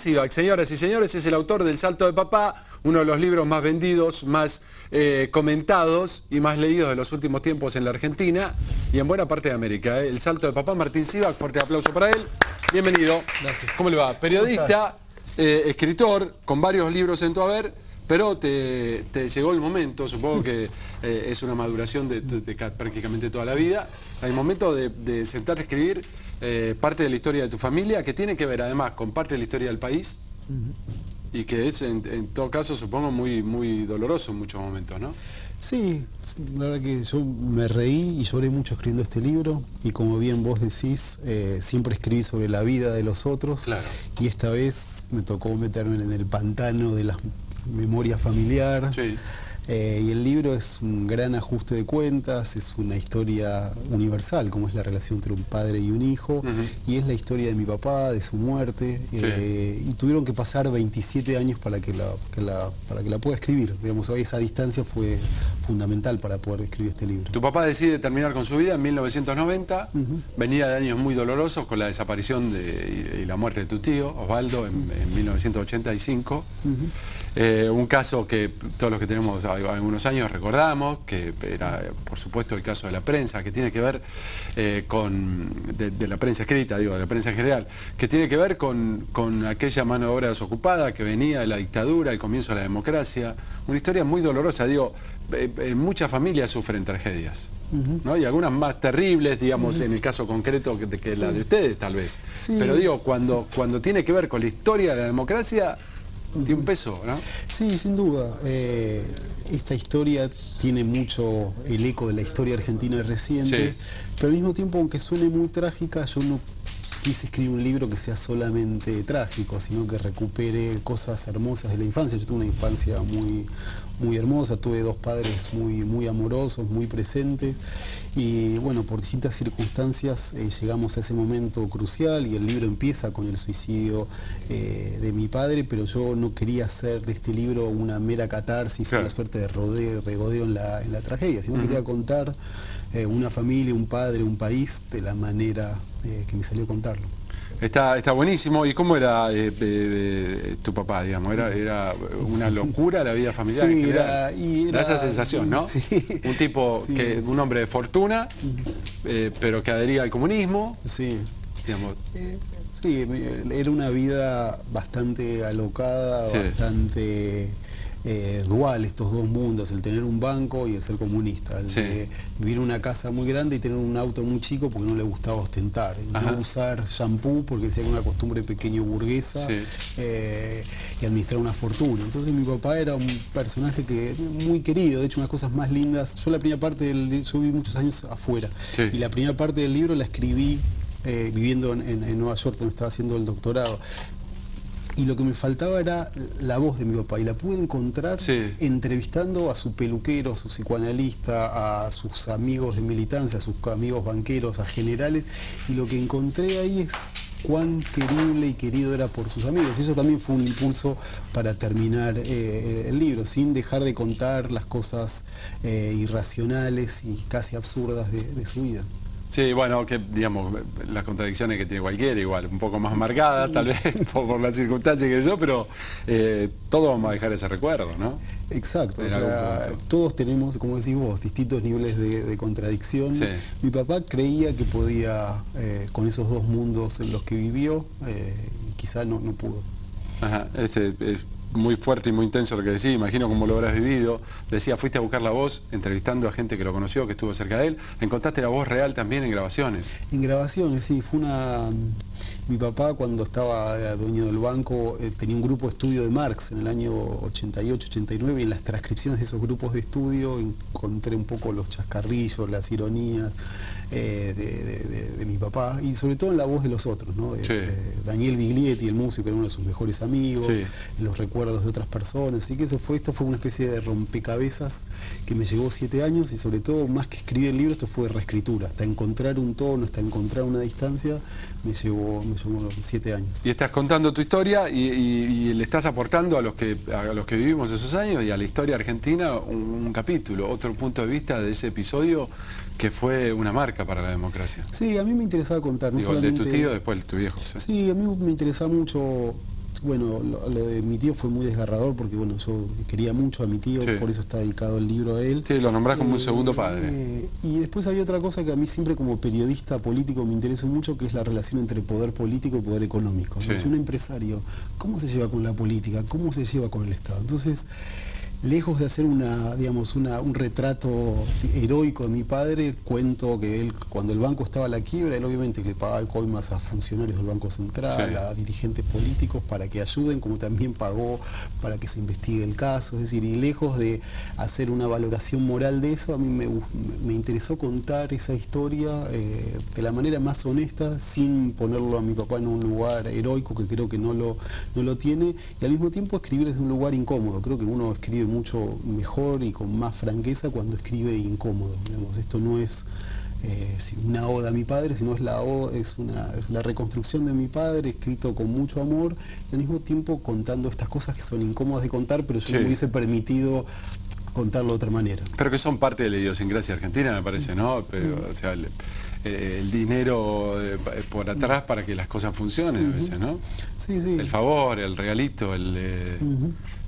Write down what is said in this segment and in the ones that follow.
Sivak, señoras y señores, es el autor del Salto de Papá, uno de los libros más vendidos, más comentados y más leídos de los últimos tiempos en la Argentina y en buena parte de América. El Salto de Papá, Martín Sivak, fuerte aplauso para él. Bienvenido. Gracias. ¿Cómo le va? Periodista, escritor, con varios libros en tu haber, pero te llegó el momento, supongo que es una maduración de prácticamente toda la vida, el momento de sentarte a escribir parte de la historia de tu familia, que tiene que ver además con parte de la historia del país, y que es en todo caso supongo muy doloroso en muchos momentos, ¿no? Sí, la verdad que yo me reí y lloré mucho escribiendo este libro, y como bien vos decís, siempre escribí sobre la vida de los otros, Claro. Y esta vez me tocó meterme en el pantano de la memoria familiar. Sí. Y el libro es un gran ajuste de cuentas, es una historia universal, como es la relación entre un padre y un hijo, y es la historia de mi papá, de su muerte, y tuvieron que pasar 27 años para que la pueda escribir. Digamos, esa distancia fue fundamental para poder escribir este libro. Tu papá decide terminar con su vida en 1990, venía de años muy dolorosos con la desaparición y la muerte de tu tío, Osvaldo, en 1985. Un caso que todos los que tenemos algunos años recordamos, que era por supuesto el caso de la prensa, que tiene que ver de la prensa escrita, digo, de la prensa en general, que tiene que ver con aquella mano de obra desocupada que venía de la dictadura, el comienzo de la democracia, una historia muy dolorosa, digo, muchas familias sufren tragedias, ¿no? Y algunas más terribles, digamos, en el caso concreto que la de ustedes tal vez, pero digo, cuando tiene que ver con la historia de la democracia, tiene un peso, ¿no? Sí, sin duda. Esta historia tiene mucho el eco de la historia argentina reciente, pero al mismo tiempo, aunque suene muy trágica, yo no quise escribir un libro que sea solamente trágico, sino que recupere cosas hermosas de la infancia. Yo tuve una infancia muy hermosa, tuve dos padres muy amorosos, muy presentes, y bueno, por distintas circunstancias llegamos a ese momento crucial, y el libro empieza con el suicidio de mi padre, pero yo no quería hacer de este libro una mera catarsis, una suerte de regodeo en la tragedia, sino quería contar una familia, un padre, un país, de la manera que me salió contarlo. Está buenísimo. ¿Y cómo era tu papá, digamos? ¿Era una locura la vida familiar? Sí, da esa sensación, ¿no? Sí. Un tipo, un hombre de fortuna, pero que adhería al comunismo. Sí. Digamos. Sí, era una vida bastante alocada, bastante dual, estos dos mundos, el tener un banco y el ser comunista, el de vivir en una casa muy grande y tener un auto muy chico porque no le gustaba ostentar, no usar shampoo porque decía que era una costumbre pequeño burguesa, y administrar una fortuna. Entonces mi papá era un personaje muy querido. De hecho, unas cosas más lindas, yo la primera parte yo viví muchos años afuera, y la primera parte del libro la escribí viviendo en Nueva York, donde estaba haciendo el doctorado. Y lo que me faltaba era la voz de mi papá, y la pude encontrar entrevistando a su peluquero, a su psicoanalista, a sus amigos de militancia, a sus amigos banqueros, a generales, y lo que encontré ahí es cuán querible y querido era por sus amigos. Y eso también fue un impulso para terminar el libro, sin dejar de contar las cosas irracionales y casi absurdas de su vida. Sí, bueno, que digamos, las contradicciones que tiene cualquiera, igual, un poco más marcadas, tal vez, por las circunstancias que yo, pero todos vamos a dejar ese recuerdo, ¿no? Exacto, o sea, todos tenemos, como decís vos, distintos niveles de contradicción. Mi papá creía que podía, con esos dos mundos en los que vivió, y quizá no pudo. Ajá, es muy fuerte y muy intenso lo que decís, imagino cómo lo habrás vivido. Decía, fuiste a buscar la voz, entrevistando a gente que lo conoció, que estuvo cerca de él. ¿Encontraste la voz real también en grabaciones? En grabaciones, sí. Mi papá, cuando estaba dueño del banco, tenía un grupo de estudio de Marx en el año 88, 89, y en las transcripciones de esos grupos de estudio encontré un poco los chascarrillos, las ironías de mi papá, y sobre todo en la voz de los otros, ¿no? Daniel Biglietti, el músico, era uno de sus mejores amigos, en los recuerdos de otras personas. Así que esto fue una especie de rompecabezas que me llevó 7 años, y sobre todo, más que escribir el libro, esto fue reescritura. Hasta encontrar un tono, hasta encontrar una distancia, me llevó 7 años. Y estás contando tu historia y le estás aportando a los que vivimos esos años y a la historia argentina un capítulo, otro punto de vista de ese episodio que fue una marca para la democracia. Sí, a mí me interesaba contar. Digo, el de tu tío, después el de tu viejo. Sí, a mí me interesaba mucho bueno, lo de mi tío fue muy desgarrador porque, bueno, yo quería mucho a mi tío, sí. Por eso está dedicado el libro a él. Sí, lo nombrás como un segundo padre. Y después había otra cosa que a mí siempre como periodista político me interesó mucho, que es la relación entre poder político y poder económico. Sí. Un empresario, ¿cómo se lleva con la política? ¿Cómo se lleva con el Estado? Entonces, lejos de hacer un retrato heroico de mi padre, cuento que él, cuando el banco estaba a la quiebra, él obviamente le pagaba coimas a funcionarios del Banco Central, sí. A dirigentes políticos para que ayuden, como también pagó para que se investigue el caso. Es decir, y lejos de hacer una valoración moral de eso, a mí me interesó contar esa historia de la manera más honesta, sin ponerlo a mi papá en un lugar heroico, que creo que no lo tiene, y al mismo tiempo escribir desde un lugar incómodo. Creo que uno escribe mucho mejor y con más franqueza cuando escribe incómodo. Digamos, esto no es una oda a mi padre, sino es la reconstrucción de mi padre, escrito con mucho amor, y al mismo tiempo contando estas cosas que son incómodas de contar, pero yo sí. No me hubiese permitido contarlo de otra manera. Pero que son parte de la idiosincrasia argentina, me parece, ¿no? Pero, o sea, el dinero por atrás para que las cosas funcionen a veces, ¿no? Sí, sí. El favor, el regalito,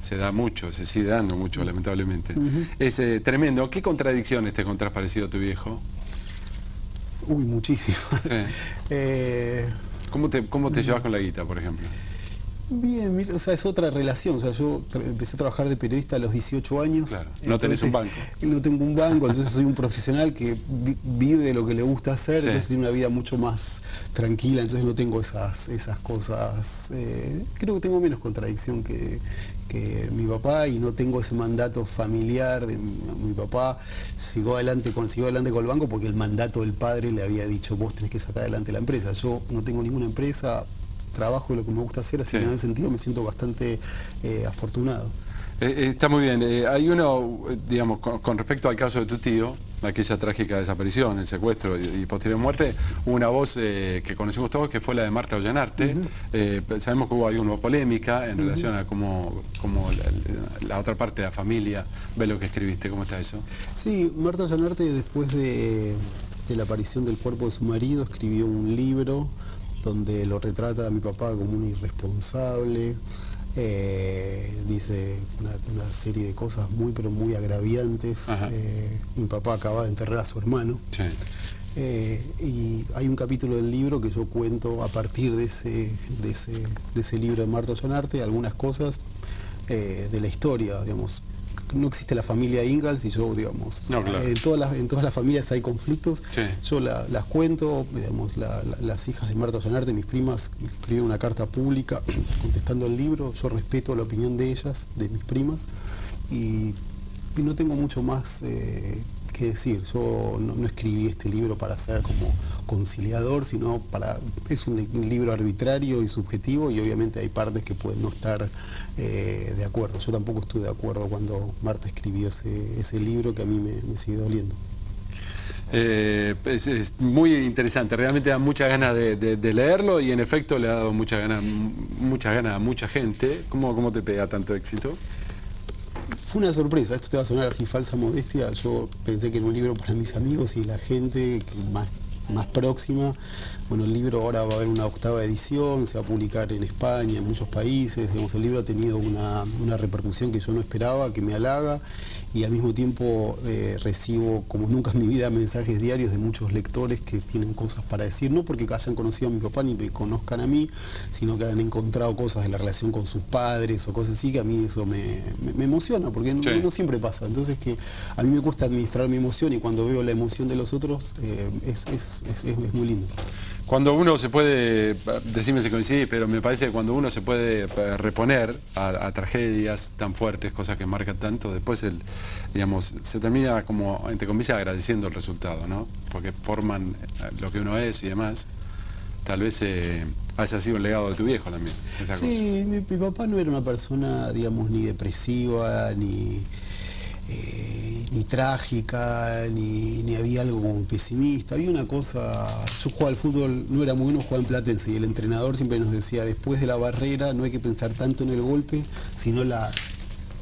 se da mucho, se sigue dando mucho, lamentablemente. Es tremendo. ¿Qué contradicciones te encontrás parecido a tu viejo? Uy, muchísimas. Sí. ¿Cómo te llevas con la guita, por ejemplo? Bien, o sea, es otra relación. O sea, yo empecé a trabajar de periodista a los 18 años. Claro, no tenés un banco. No tengo un banco, entonces soy un profesional que vive de lo que le gusta hacer, sí. Entonces tiene una vida mucho más tranquila, entonces no tengo esas cosas. Creo que tengo menos contradicción que mi papá, y no tengo ese mandato familiar de mi papá. Siguió adelante con el banco porque el mandato del padre le había dicho: vos tenés que sacar adelante la empresa. Yo no tengo ninguna empresa, trabajo lo que me gusta hacer, así que en ese sentido me siento bastante afortunado. Está muy bien. Hay uno, digamos, con respecto al caso de tu tío, aquella trágica desaparición, el secuestro y posterior muerte, hubo una voz que conocimos todos, que fue la de Marta Ollanarte. Sabemos que hubo alguna polémica en relación a cómo la otra parte de la familia ve lo que escribiste. ¿Cómo está eso? Sí, Marta Ollanarte, después de la aparición del cuerpo de su marido, escribió un libro donde lo retrata a mi papá como un irresponsable, dice una serie de cosas pero muy agraviantes. Mi papá acaba de enterrar a su hermano. Sí. Y hay un capítulo del libro que yo cuento a partir de ese libro de Marta Ollanarte, algunas cosas de la historia, digamos. No existe la familia Ingalls y yo, digamos, no, claro. en todas las familias hay conflictos. Sí. Yo las cuento, digamos, las hijas de Marta Ollanarte, mis primas, escribieron una carta pública contestando el libro. Yo respeto la opinión de ellas, de mis primas, y no tengo mucho más que decir. Yo no escribí este libro para ser como conciliador, sino es un libro arbitrario y subjetivo, y obviamente hay partes que pueden no estar de acuerdo. Yo tampoco estuve de acuerdo cuando Marta escribió ese libro, que a mí me sigue doliendo. Es muy interesante, realmente da muchas ganas de leerlo, y en efecto le ha dado muchas ganas a mucha gente. ¿Cómo te pega tanto éxito? Fue una sorpresa, esto te va a sonar así falsa modestia. Yo pensé que era un libro para mis amigos y la gente más próxima. Bueno, el libro ahora va a haber una 8ª edición, se va a publicar en España, en muchos países. Digamos, el libro ha tenido una repercusión que yo no esperaba, que me halaga, y al mismo tiempo recibo, como nunca en mi vida, mensajes diarios de muchos lectores que tienen cosas para decir, no porque hayan conocido a mi papá ni me conozcan a mí, sino que han encontrado cosas de la relación con sus padres o cosas así, que a mí eso me emociona, porque sí. no siempre pasa. Entonces, que a mí me gusta administrar mi emoción, y cuando veo la emoción de los otros es muy lindo. Cuando uno se puede, decime si coincidís, pero me parece que cuando uno se puede reponer a tragedias tan fuertes, cosas que marcan tanto, después digamos, se termina como, entre comillas, agradeciendo el resultado, ¿no? Porque forman lo que uno es y demás. Tal vez haya sido un legado de tu viejo también, esa cosa. Sí, mi papá no era una persona, digamos, ni depresiva, ni trágica, ni había algo como pesimista. Había una cosa, yo jugaba al fútbol, no era muy bueno, jugaba en Platense, y el entrenador siempre nos decía: después de la barrera no hay que pensar tanto en el golpe, sino la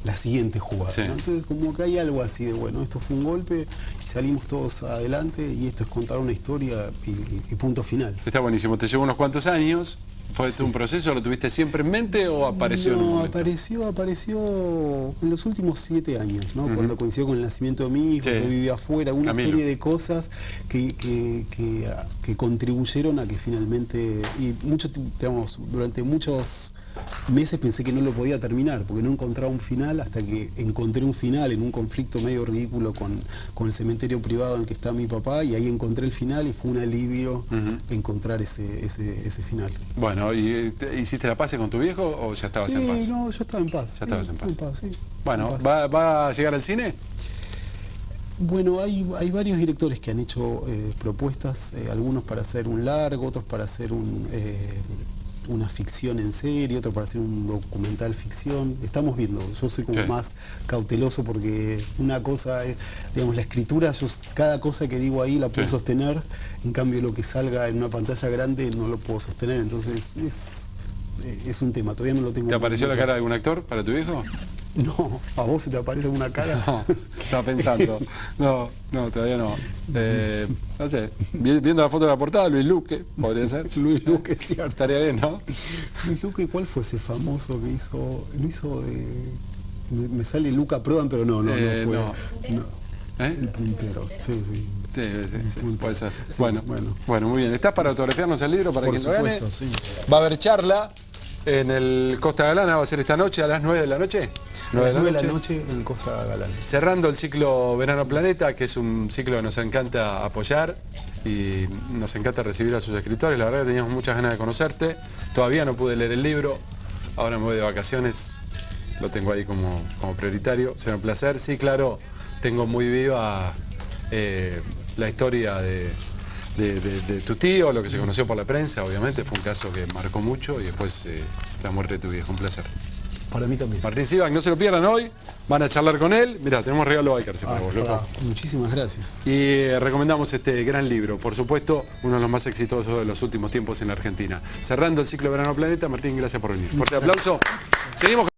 la siguiente jugada. Sí. ¿No? Entonces como que hay algo así de, bueno, esto fue un golpe y salimos todos adelante y esto es contar una historia y punto final. Está buenísimo, te llevó unos cuantos años. ¿Fue un proceso? ¿Lo tuviste siempre en mente o apareció en un momento? Apareció en los últimos 7 años, ¿no? Cuando coincidió con el nacimiento de mi hijo, Sí. yo vivía afuera, una Camilo. serie de cosas que contribuyeron a que finalmente, y durante muchos meses pensé que no lo podía terminar, porque no encontraba un final, hasta que encontré un final en un conflicto medio ridículo con el cementerio privado en el que está mi papá, y ahí encontré el final y fue un alivio encontrar ese final. Bueno, ¿y hiciste la paz con tu viejo o ya estabas en paz? Sí, no, yo estaba en paz. Ya estabas en paz. Sí. Bueno, En paz. ¿va a llegar al cine? Bueno, hay varios directores que han hecho propuestas, algunos para hacer un largo, otros para hacer una ficción en serie, otro para hacer un documental ficción. Estamos viendo, yo soy como Sí. más cauteloso porque una cosa es, digamos, la escritura, cada cosa que digo ahí la puedo Sí. sostener, en cambio lo que salga en una pantalla grande no lo puedo sostener, entonces es un tema, todavía no lo tengo. ¿Te apareció muy la claro. cara de algún actor para tu viejo? No, ¿a vos se te aparece una cara? No, estaba pensando. No, todavía no. No sé, viendo la foto de la portada, Luis Luque, podría ser. Luis Luque, es cierto. Estaría bien, ¿no? Luis Luque, ¿cuál fue ese famoso que hizo? Lo hizo de... Me sale Luca Prodan, pero no fue. no. No, ¿Eh? el puntero, sí. Sí, puede ser. Sí, bueno, muy bien. ¿Estás para autografiarnos el libro para Por quien lo gane? supuesto, sí. Va a haber charla en el Costa Galana, va a ser esta noche a las 9 de la noche. A las 9 de la noche en Costa Galán. Cerrando el ciclo Verano Planeta, que es un ciclo que nos encanta apoyar y nos encanta recibir a sus escritores. La verdad que teníamos muchas ganas de conocerte. Todavía no pude leer el libro, ahora me voy de vacaciones, lo tengo ahí como prioritario. Será un placer. Sí, claro, tengo muy viva la historia de tu tío, lo que se conoció por la prensa, obviamente. Fue un caso que marcó mucho y después la muerte de tu viejo. Un placer. Para mí también. Martín Sivak, no se lo pierdan hoy, van a charlar con él. Mirá, tenemos regalo a Icarce para vos, loco. Muchísimas gracias. Y recomendamos este gran libro, por supuesto, uno de los más exitosos de los últimos tiempos en la Argentina. Cerrando el ciclo Verano Planeta, Martín, gracias por venir. Fuerte aplauso. Seguimos con